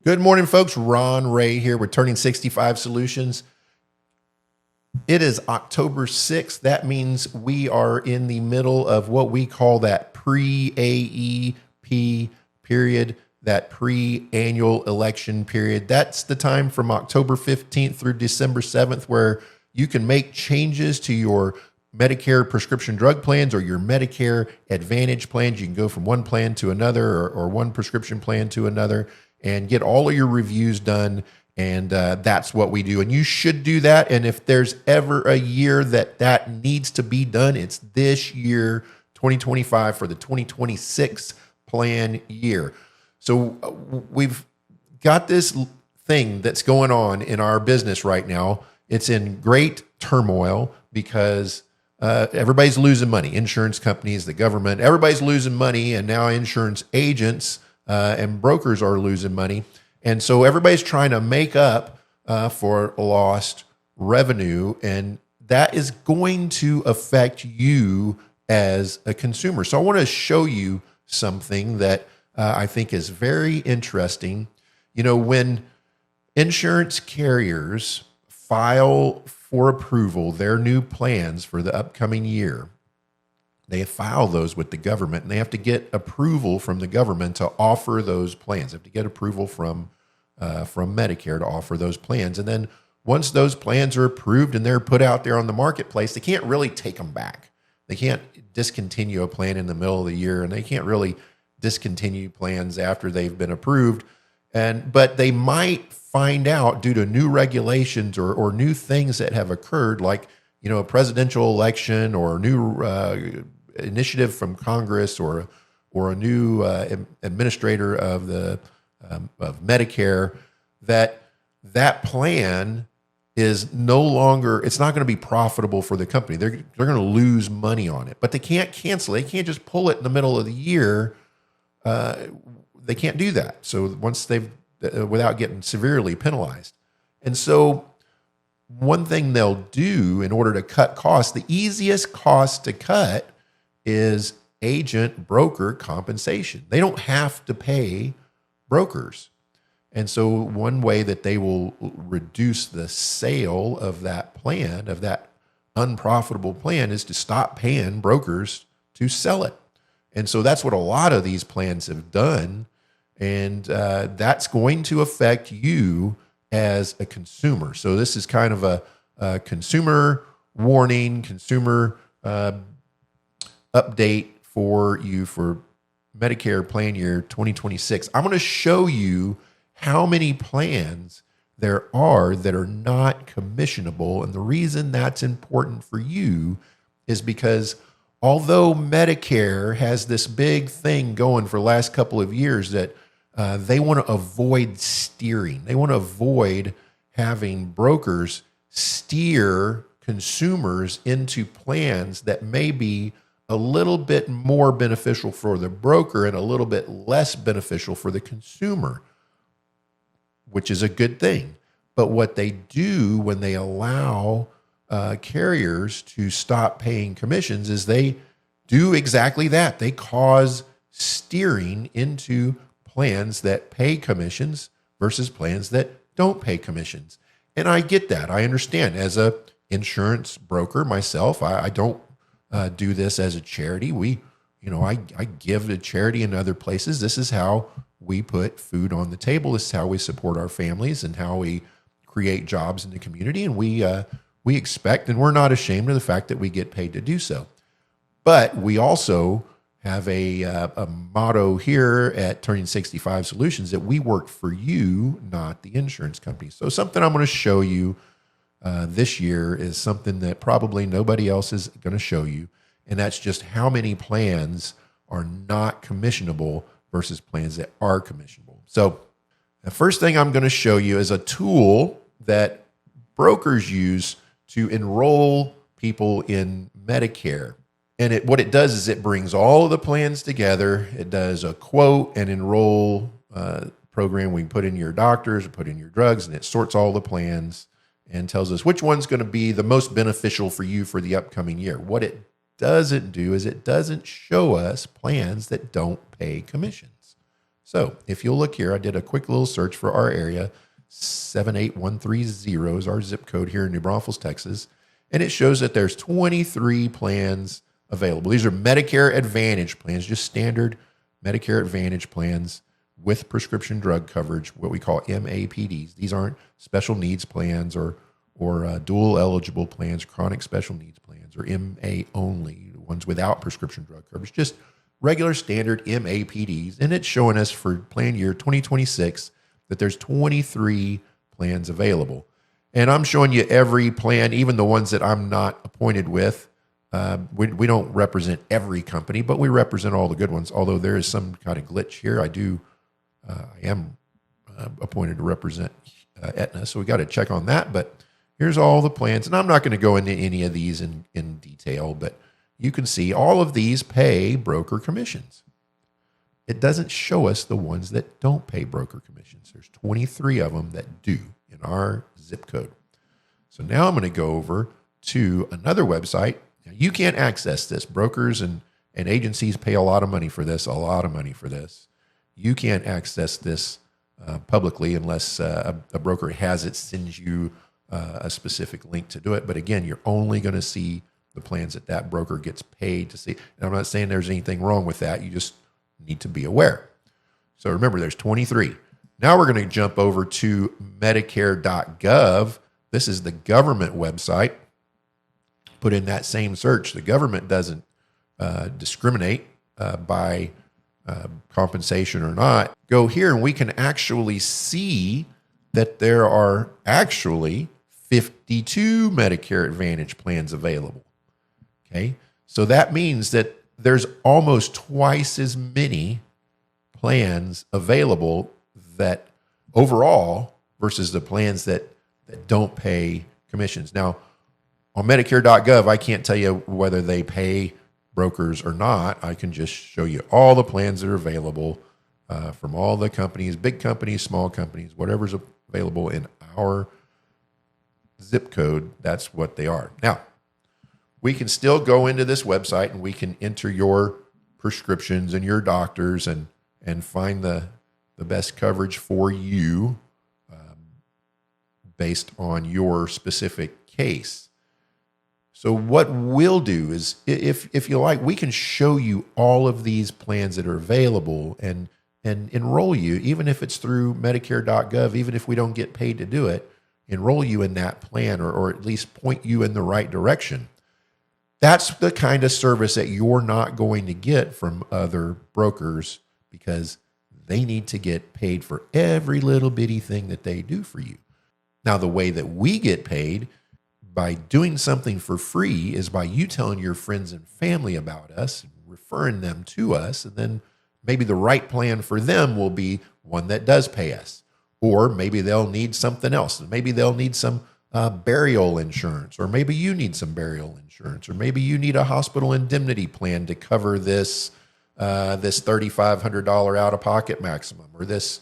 Good morning, folks. Ron Ray here with Turning 65 Solutions. It is October 6th. That means we are in the middle of what we call that pre-AEP period, that pre-annual election period. That's the time from October 15th through December 7th where you can make changes to your Medicare prescription drug plans or your Medicare Advantage plans. You can go from one plan to another or one prescription plan to another and get all of your reviews done. And that's what we do. And you should do that. And if there's ever a year that needs to be done, it's this year, 2025, for the 2026 plan year. So we've got this thing that's going on in our business right now. It's in great turmoil because everybody's losing money. Insurance companies, the government, everybody's losing money. And now insurance agents and brokers are losing money. And so everybody's trying to make up for lost revenue. And that is going to affect you as a consumer. So I want to show you something that I think is very interesting. You know, when insurance carriers file for approval their new plans for the upcoming year, they file those with the government and they have to get approval from the government to offer those plans. They have to get approval from Medicare to offer those plans. And then once those plans are approved and they're put out there on the marketplace, they can't really take them back. They can't discontinue a plan in the middle of the year, and they can't really discontinue plans after they've been approved. But they might find out due to new regulations or new things that have occurred, like, you know, a presidential election or a new initiative from Congress or a new administrator of Medicare, that plan is no longer, it's not going to be profitable for the company. They're going to lose money on it, but they can't cancel. They can't just pull it in the middle of the year. They can't do that. So once they've, without getting severely penalized. And so one thing they'll do in order to cut costs, the easiest cost to cut is agent broker compensation. They don't have to pay brokers. And so one way that they will reduce the sale of that plan, of that unprofitable plan, is to stop paying brokers to sell it. And so that's what a lot of these plans have done. And that's going to affect you as a consumer. So this is kind of a consumer warning, consumer update for you for Medicare plan year 2026. I'm going to show you how many plans there are that are not commissionable. And the reason that's important for you is because although Medicare has this big thing going for the last couple of years that they want to avoid steering. They want to avoid having brokers steer consumers into plans that may be a little bit more beneficial for the broker and a little bit less beneficial for the consumer, which is a good thing. But what they do when they allow carriers to stop paying commissions is they do exactly that. They cause steering into plans that pay commissions versus plans that don't pay commissions. And I get that. I understand. As a insurance broker myself, I don't do this as a charity. I give to charity in other places. This is how we put food on the table. This is how we support our families and how we create jobs in the community. And we expect, and we're not ashamed of the fact that we get paid to do so. But we also have a motto here at Turning 65 Solutions that we work for you, not the insurance company. So something I'm going to show you this year is something that probably nobody else is going to show you, and that's just how many plans are not commissionable versus plans that are commissionable. So the first thing I'm going to show you is a tool that brokers use to enroll people in Medicare. And what it does is it brings all of the plans together. It does a quote and enroll program. We can put in your doctors, put in your drugs, and it sorts all the plans and tells us which one's going to be the most beneficial for you for the upcoming year. What it doesn't do is it doesn't show us plans that don't pay commissions. So if you'll look here, I did a quick little search for our area. 78130 is our zip code here in New Braunfels, Texas. And it shows that there's 23 plans available. These are Medicare Advantage plans, just standard Medicare Advantage plans with prescription drug coverage, what we call MAPDs. These aren't special needs plans or dual eligible plans, chronic special needs plans, or MA only, ones without prescription drug coverage, just regular standard MAPDs. And it's showing us for plan year 2026 that there's 23 plans available. And I'm showing you every plan, even the ones that I'm not appointed with. We don't represent every company, but we represent all the good ones. Although there is some kind of glitch here. I am appointed to represent Aetna, so we got to check on that. But here's all the plans. And I'm not going to go into any of these in detail, but you can see all of these pay broker commissions. It doesn't show us the ones that don't pay broker commissions. There's 23 of them that do in our zip code. So now I'm going to go over to another website. Now, you can't access this. Brokers and agencies pay a lot of money for this, You can't access this publicly unless a broker has it, sends you a specific link to do it. But again, you're only going to see the plans that broker gets paid to see. And I'm not saying there's anything wrong with that. You just need to be aware. So remember, there's 23. Now we're going to jump over to Medicare.gov. This is the government website. Put in that same search. The government doesn't discriminate by compensation or not. Go here and we can actually see that there are actually 52 Medicare Advantage plans available. Okay, so that means that there's almost twice as many plans available that overall versus the plans that don't pay commissions. Now, on Medicare.gov, I can't tell you whether they pay brokers or not. I can just show you all the plans that are available from all the companies, big companies, small companies, whatever's available in our zip code, that's what they are. Now, we can still go into this website and we can enter your prescriptions and your doctors and find the best coverage for you based on your specific case. So what we'll do is, if you like, we can show you all of these plans that are available and enroll you, even if it's through Medicare.gov, even if we don't get paid to do it, enroll you in that plan or at least point you in the right direction. That's the kind of service that you're not going to get from other brokers because they need to get paid for every little bitty thing that they do for you. Now, the way that we get paid by doing something for free is by you telling your friends and family about us, and referring them to us, and then maybe the right plan for them will be one that does pay us. Or maybe they'll need something else. Maybe they'll need some burial insurance, or maybe you need some burial insurance, or maybe you need a hospital indemnity plan to cover this $3,500 out-of-pocket maximum, or this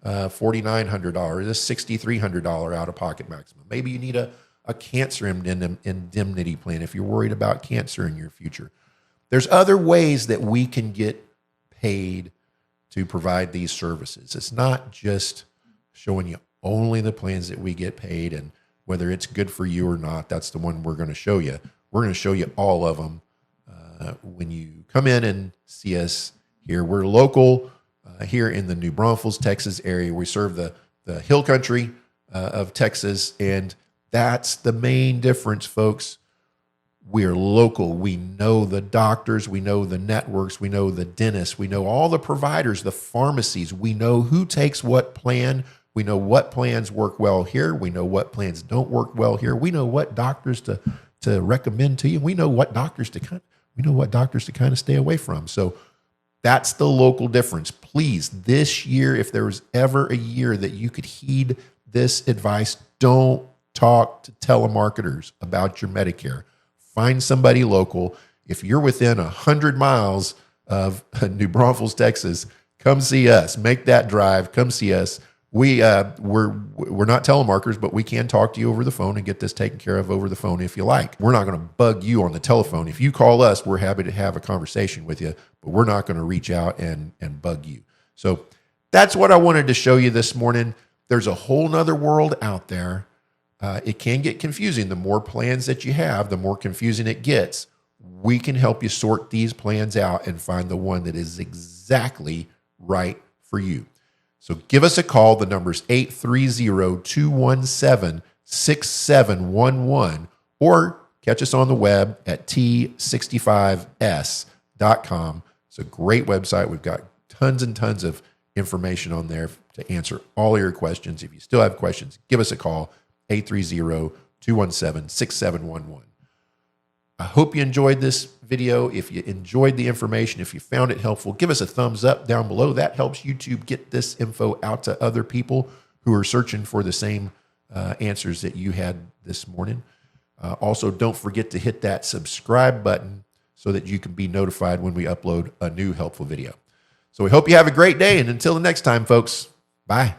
$4,900, or this $6,300 out-of-pocket maximum. Maybe you need a cancer indemnity plan if you're worried about cancer in your future. There's other ways that we can get paid to provide these services. It's not just showing you only the plans that we get paid, and whether it's good for you or not, that's the one we're going to show you. We're going to show you all of them when you come in and see us here. We're local here in the New Braunfels, Texas area. We serve the hill country of Texas, and that's the main difference, folks. We're local. We know the doctors. We know the networks. We know the dentists. We know all the providers, the pharmacies. We know who takes what plan. We know what plans work well here. We know what plans don't work well here. We know what doctors to recommend to you. We know what doctors to kind of stay away from. So that's the local difference. Please, this year, if there was ever a year that you could heed this advice, don't talk to telemarketers about your Medicare. Find somebody local. If you're within 100 miles of New Braunfels, Texas, come see us. Make that drive. Come see us. We're not telemarketers, but we can talk to you over the phone and get this taken care of over the phone if you like. We're not going to bug you on the telephone. If you call us, we're happy to have a conversation with you, but we're not going to reach out and bug you. So that's what I wanted to show you this morning. There's a whole nother world out there. It can get confusing. The more plans that you have, the more confusing it gets. We can help you sort these plans out and find the one that is exactly right for you. So give us a call. The number is 830-217-6711, or catch us on the web at t65s.com. It's a great website. We've got tons and tons of information on there to answer all your questions. If you still have questions, give us a call, 830-217-6711. I hope you enjoyed this video. If you enjoyed the information, if you found it helpful, give us a thumbs up down below. That helps YouTube get this info out to other people who are searching for the same answers that you had this morning. Also, don't forget to hit that subscribe button so that you can be notified when we upload a new helpful video. So we hope you have a great day, and until the next time, folks, bye.